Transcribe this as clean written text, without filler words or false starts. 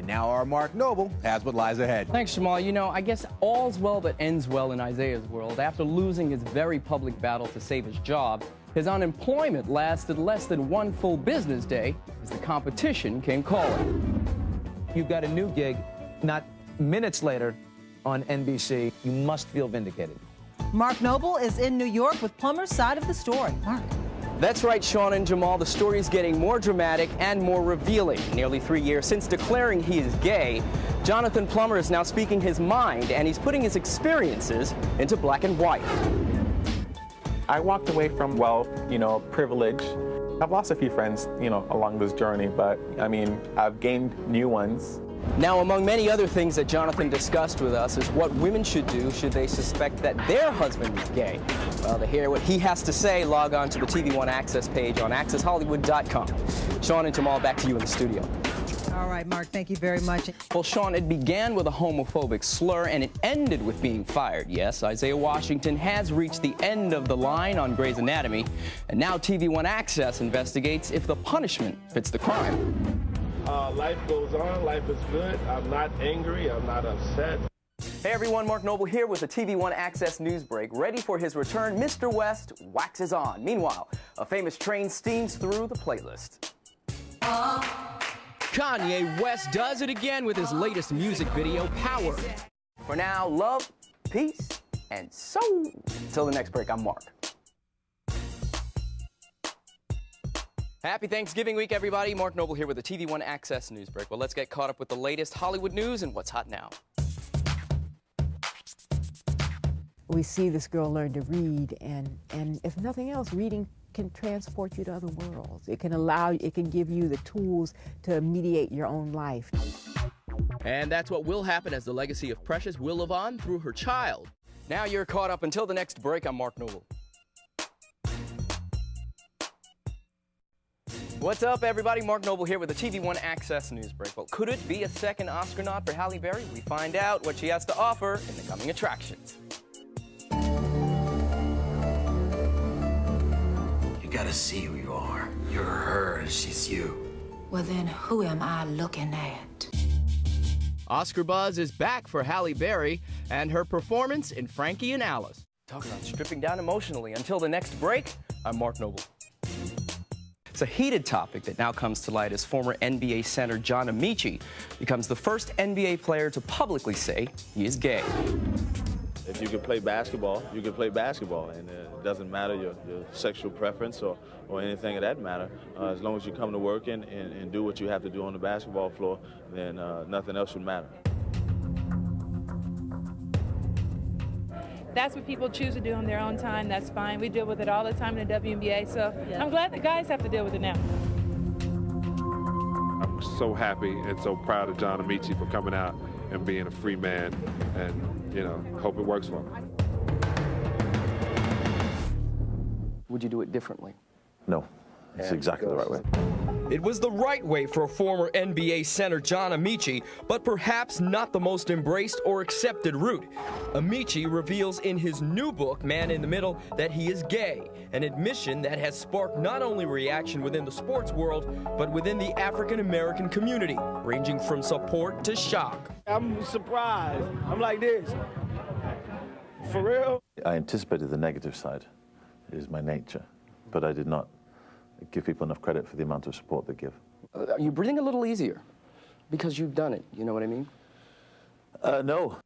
And now our Mark Noble has what lies ahead. Thanks, Jamal. You know, I guess all's well that ends well in Isaiah's world. After losing his very public battle to save his job, his unemployment lasted less than one full business day as the competition came calling. You've got a new gig, not minutes later on NBC. You must feel vindicated. Mark Noble is in New York with Plummer's side of the story. Mark. That's right, Sean and Jamal. The story is getting more dramatic and more revealing. Nearly 3 years since declaring he is gay, Jonathan Plummer is now speaking his mind, and he's putting his experiences into black and white. I walked away from wealth, privilege. I've lost a few friends, along this journey, but I mean, I've gained new ones. Now, among many other things that Jonathan discussed with us is what women should do should they suspect that their husband is gay. Well, to hear what he has to say, log on to the TV1 Access page on accesshollywood.com. Sean and Jamal, back to you in the studio. All right, Mark, thank you very much. Well, Sean, it began with a homophobic slur and it ended with being fired. Yes, Isaiah Washington has reached the end of the line on Grey's Anatomy, and now TV1 Access investigates if the punishment fits the crime. Life goes on, life is good. I'm not angry, I'm not upset. Hey everyone, Mark Noble here with the TV1 Access News Break. Ready for his return, Mr. West waxes on. Meanwhile, a famous train steams through the playlist. Kanye West does it again with his latest music video, Power. For now, love, peace, and soul. Till the next break, I'm Mark. Happy Thanksgiving week, everybody. Mark Noble here with the TV1 Access News Break. Well, let's get caught up with the latest Hollywood news and what's hot now. We see this girl learn to read, and if nothing else, reading can transport you to other worlds. It can give you the tools to mediate your own life. And that's what will happen as the legacy of Precious will live on through her child. Now you're caught up. Until the next break, I'm Mark Noble. What's up, everybody? Mark Noble here with the TV1 Access News Break. Well, could it be a second Oscar nod for Halle Berry? We find out what she has to offer in the coming attractions. You gotta see who you are. You're her, and she's you. Well, then who am I looking at? Oscar buzz is back for Halle Berry and her performance in Frankie and Alice. Talk about stripping down emotionally. Until the next break, I'm Mark Noble. It's a heated topic that now comes to light as former NBA center John Amici becomes the first NBA player to publicly say he is gay. If you can play basketball, you can play basketball, and it doesn't matter your sexual preference or anything of that matter. As long as you come to work and do what you have to do on the basketball floor, then nothing else would matter. That's what people choose to do on their own time. That's fine. We deal with it all the time in the WNBA, so I'm glad the guys have to deal with it now. I'm so happy and so proud of John Amici for coming out and being a free man, and hope it works for him. Would you do it differently? No, it's exactly the right way. It was the right way for former NBA center John Amici, but perhaps not the most embraced or accepted route. Amici reveals in his new book, Man in the Middle, that he is gay, an admission that has sparked not only reaction within the sports world, but within the African-American community, ranging from support to shock. I'm surprised. I'm like this. For real? I anticipated the negative side. It is my nature, but I did not give people enough credit for the amount of support they give. Are you breathing a little easier? Because you've done it, you know what I mean? No,